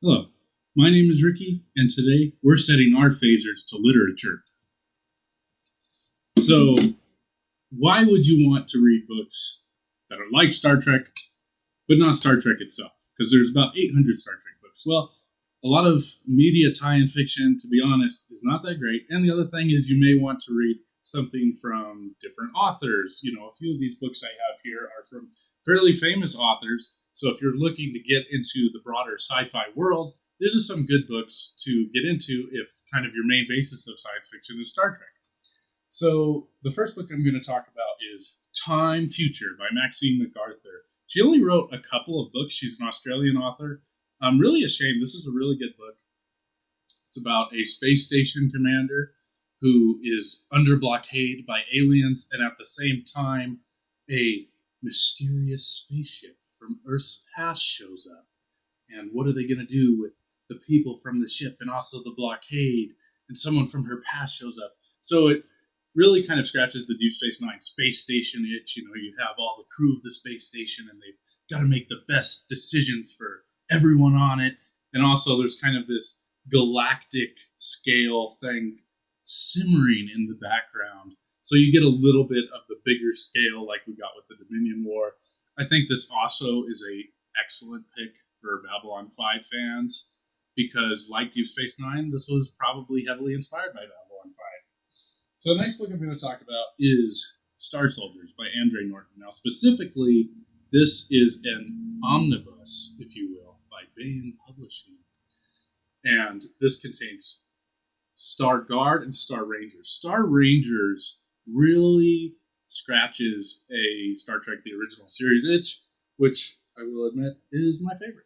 Hello, my name is Ricky, and today we're setting our phasers to literature. So, why would you want to read books that are like Star Trek, but not Star Trek itself? Because there's about 800 Star Trek books. Well, a lot of media tie-in fiction, to be honest, is not that great. And the other thing is you may want to read something from different authors. A few of these books I have here are from fairly famous authors. So if you're looking to get into the broader sci-fi world, these are some good books to get into if kind of your main basis of science fiction is Star Trek. So the first book I'm going to talk about is Time Future by Maxine MacArthur. She only wrote a couple of books. She's an Australian author. I'm really ashamed. This is a really good book. It's about a space station commander who is under blockade by aliens, and at the same time, a mysterious spaceship from Earth's past shows up. And what are they going to do with the people from the ship and also the blockade? And someone from her past shows up. So it really kind of scratches the Deep Space Nine space station itch. You have all the crew of the space station, and they've got to make the best decisions for everyone on it. And also, there's kind of this galactic scale thing simmering in the background. So you get a little bit of the bigger scale like we got with the Dominion War. I think this also is a excellent pick for Babylon 5 fans because, like Deep Space Nine, this was probably heavily inspired by Babylon 5. So the next book I'm going to talk about is Star Soldiers by Andre Norton. Now, specifically, this is an omnibus, if you will, by Baen Publishing. And this contains Star Guard and Star Rangers. Star Rangers really scratches a Star Trek The Original Series itch, which I will admit is my favorite.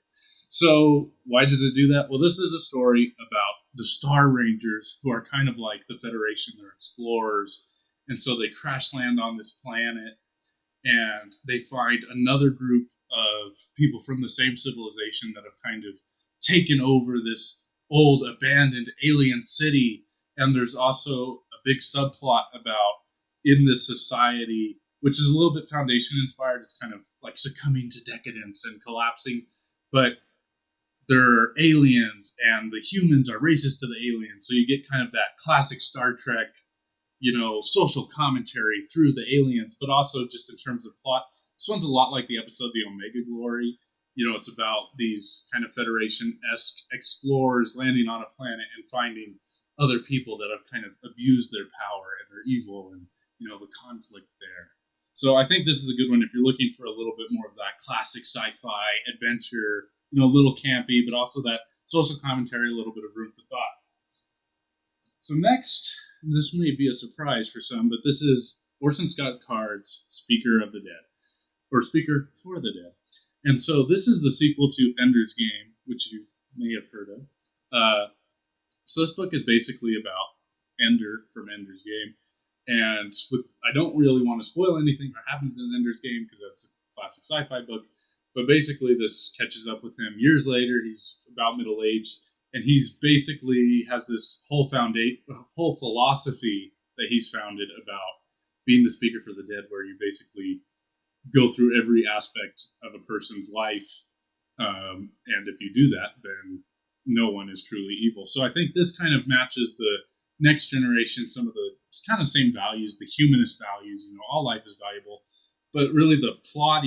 So why does it do that? Well, this is a story about the Star Rangers, who are kind of like the Federation. They're explorers, and so they crash land on this planet, and they find another group of people from the same civilization that have kind of taken over this old abandoned alien city. And there's also a big subplot about in this society, which is a little bit Foundation inspired. It's kind of like succumbing to decadence and collapsing, but there are aliens and the humans are racist to the aliens. So you get kind of that classic Star Trek, social commentary through the aliens, but also just in terms of plot. This one's a lot like the episode The Omega Glory. It's about these kind of Federation-esque explorers landing on a planet and finding other people that have kind of abused their power and they're evil and, the conflict there. So I think this is a good one if you're looking for a little bit more of that classic sci-fi adventure, a little campy, but also that social commentary, a little bit of room for thought. So next, this may be a surprise for some, but this is Orson Scott Card's Speaker of the Dead, or Speaker for the Dead. And so this is the sequel to Ender's Game, which you may have heard of. So this book is basically about Ender from Ender's Game. And I don't really want to spoil anything that happens in Ender's Game because that's a classic sci-fi book. But basically this catches up with him years later. He's about middle-aged. And he's basically has this whole philosophy that he's founded about being the speaker for the dead, where you basically go through every aspect of a person's life. And if you do that, then no one is truly evil. So I think this kind of matches the next generation, some of the kind of same values, the humanist values, all life is valuable. But really the plot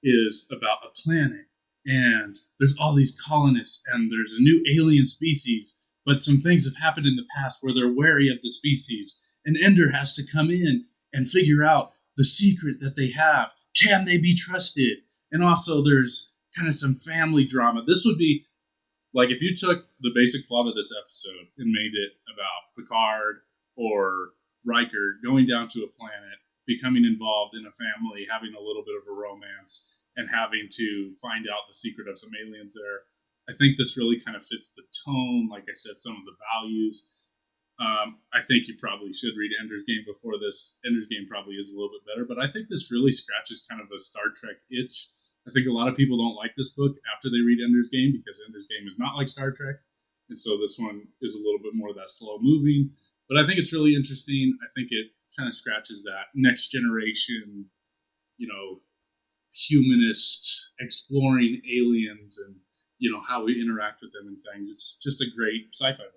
is about a planet. And there's all these colonists, and there's a new alien species, but some things have happened in the past where they're wary of the species. And Ender has to come in and figure out the secret that they have. Can they be trusted? And also there's kind of some family drama. This would be like if you took the basic plot of this episode and made it about Picard or Riker going down to a planet, becoming involved in a family, having a little bit of a romance, and having to find out the secret of some aliens there. I think this really kind of fits the tone, like I said, some of the values. I think you probably should read Ender's Game before this. Ender's Game probably is a little bit better, but I think this really scratches kind of a Star Trek itch. I think a lot of people don't like this book after they read Ender's Game because Ender's Game is not like Star Trek. And so this one is a little bit more of that slow moving. But I think it's really interesting. I think it kind of scratches that next generation, humanist exploring aliens and how we interact with them and things. It's just a great sci-fi book.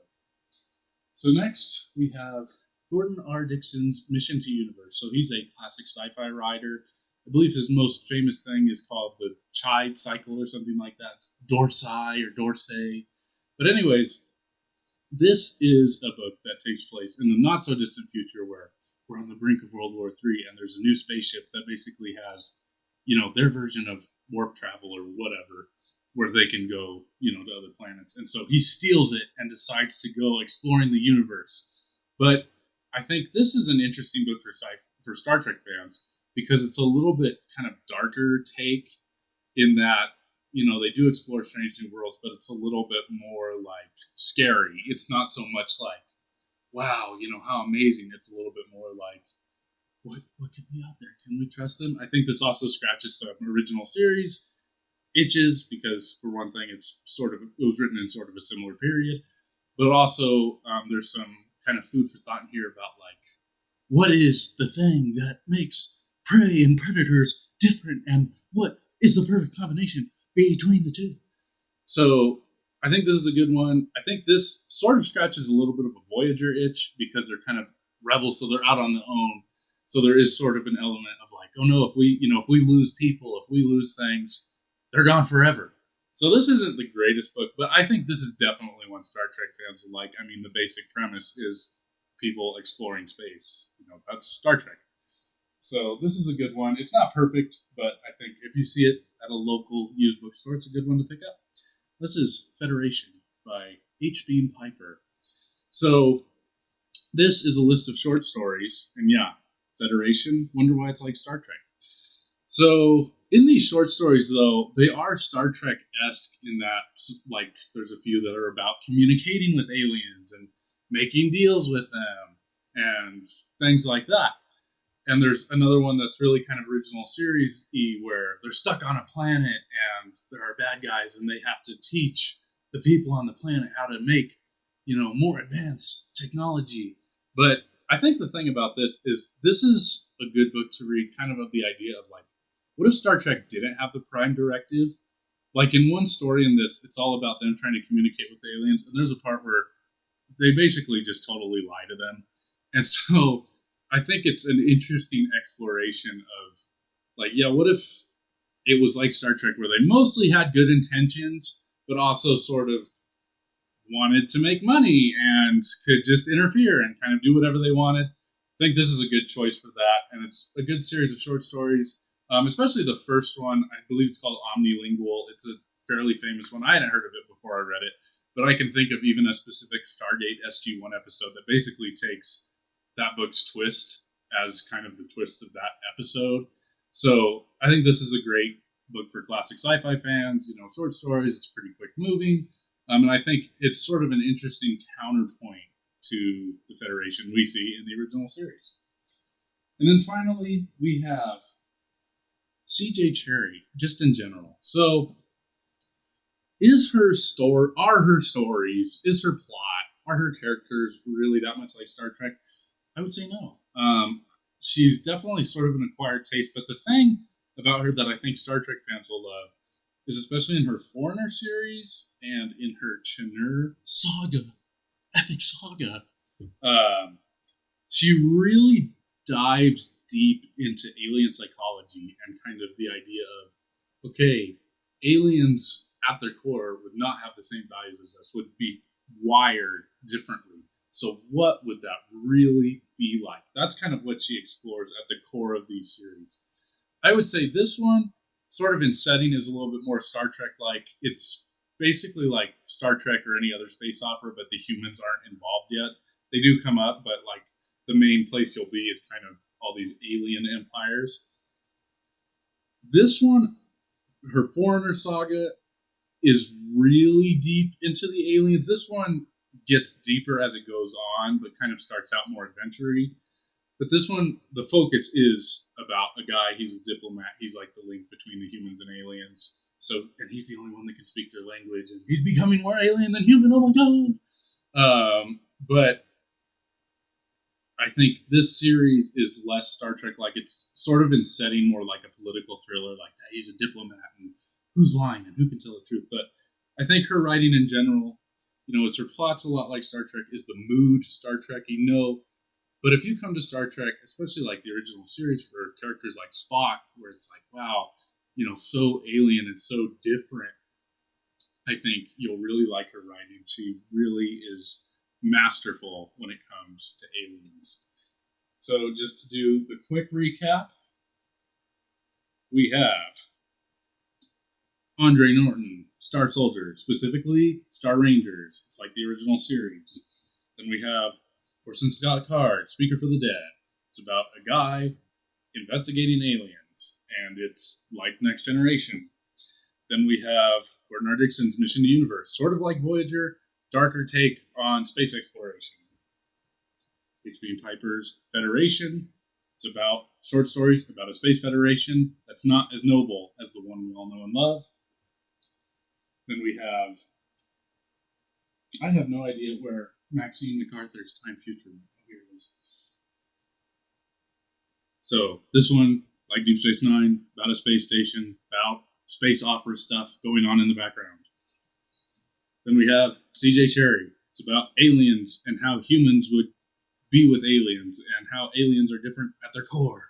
So next we have Gordon R. Dixon's Mission to Universe. So he's a classic sci-fi writer. I believe his most famous thing is called the Chide Cycle or something like that. It's Dorsai or Dorsey. But anyways, this is a book that takes place in the not so distant future where we're on the brink of World War III and there's a new spaceship that basically has, their version of warp travel or whatever, where they can go, to other planets. And so he steals it and decides to go exploring the universe. But I think this is an interesting book for Star Trek fans because it's a little bit kind of darker take in that, they do explore strange new worlds, but it's a little bit more like scary. It's not so much like, wow, how amazing. It's a little bit more like, what could be out there? Can we trust them? I think this also scratches some original series itches because, for one thing, it was written in sort of a similar period, but also there's some kind of food for thought in here about like, what is the thing that makes prey and predators different, and what is the perfect combination between the two? So I think this is a good one. I think this sort of scratches a little bit of a Voyager itch because they're kind of rebels, so they're out on their own. So there is sort of an element of like, oh no, if we lose people, if we lose things, they're gone forever. So this isn't the greatest book, but I think this is definitely one Star Trek fans would like. I mean, the basic premise is people exploring space. That's Star Trek. So this is a good one. It's not perfect, but I think if you see it at a local used bookstore, it's a good one to pick up. This is Federation by H. Beam Piper. So this is a list of short stories, and yeah, Federation, wonder why it's like Star Trek. So in these short stories, though, they are Star Trek-esque in that, like, there's a few that are about communicating with aliens and making deals with them and things like that. And there's another one that's really kind of original series-y where they're stuck on a planet and there are bad guys and they have to teach the people on the planet how to make, more advanced technology. But I think the thing about this is a good book to read kind of the idea of like, what if Star Trek didn't have the Prime Directive? Like in one story in this, it's all about them trying to communicate with aliens. And there's a part where they basically just totally lie to them. And so I think it's an interesting exploration of like, yeah, what if it was like Star Trek where they mostly had good intentions, but also sort of wanted to make money and could just interfere and kind of do whatever they wanted. I think this is a good choice for that. And it's a good series of short stories. Especially the first one, I believe it's called Omnilingual. It's a fairly famous one. I hadn't heard of it before I read it, but I can think of even a specific Stargate SG-1 episode that basically takes that book's twist as kind of the twist of that episode. So I think this is a great book for classic sci-fi fans. Short stories. It's pretty quick moving, and I think it's sort of an interesting counterpoint to the Federation we see in the original series. And then finally, we have C.J. Cherryh, just in general. So, are her stories, is her plot, are her characters really that much like Star Trek? I would say no. She's definitely sort of an acquired taste, but the thing about her that I think Star Trek fans will love is especially in her Foreigner series and in her Chanur Saga, epic saga. She really dives deep into alien psychology and kind of the idea of, okay, aliens at their core would not have the same values as us, would be wired differently. So what would that really be like? That's kind of what she explores at the core of these series. I would say this one, sort of in setting, is a little bit more Star Trek-like. It's basically like Star Trek or any other space opera, but the humans aren't involved yet. They do come up, but like the main place you'll be is kind of all these alien empires. This one, her Foreigner saga, is really deep into the aliens. This one gets deeper as it goes on, but kind of starts out more adventure-y. But this one, the focus is about a guy, he's a diplomat, he's like the link between the humans and aliens. So, and he's the only one that can speak their language, and he's becoming more alien than human, oh my god! But I think this series is less Star Trek-like. It's sort of in setting more like a political thriller, like that he's a diplomat, and who's lying, and who can tell the truth. But I think her writing in general, is her plot's a lot like Star Trek, is the mood Star Trek, But if you come to Star Trek, especially like the original series for characters like Spock, where it's like, wow, so alien and so different, I think you'll really like her writing. She really is masterful when it comes to aliens. So just to do the quick recap, we have Andre Norton, Star Soldier, specifically Star Rangers. It's like the original series. Then we have Orson Scott Card, Speaker for the Dead. It's about a guy investigating aliens, and it's like Next Generation. Then we have Bernard Dixon's Mission to Universe, sort of like Voyager, darker take on space exploration. H.B. Piper's Federation. It's about short stories about a space federation that's not as noble as the one we all know and love. Then we have, I have no idea where Maxine MacArthur's Time Future went. Here it is. So this one, like Deep Space Nine, about a space station, about space opera stuff going on in the background. Then we have C.J. Cherry. It's about aliens and how humans would be with aliens and how aliens are different at their core.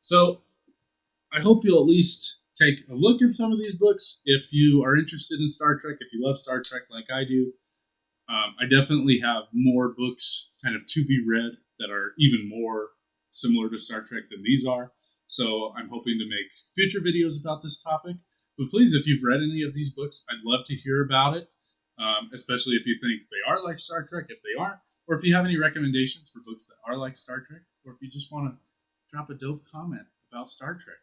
So I hope you'll at least take a look at some of these books if you are interested in Star Trek, if you love Star Trek like I do. I definitely have more books kind of to be read that are even more similar to Star Trek than these are. So I'm hoping to make future videos about this topic. But please, if you've read any of these books, I'd love to hear about it, especially if you think they are like Star Trek, if they aren't, or if you have any recommendations for books that are like Star Trek, or if you just want to drop a dope comment about Star Trek.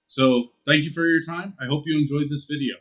So thank you for your time. I hope you enjoyed this video.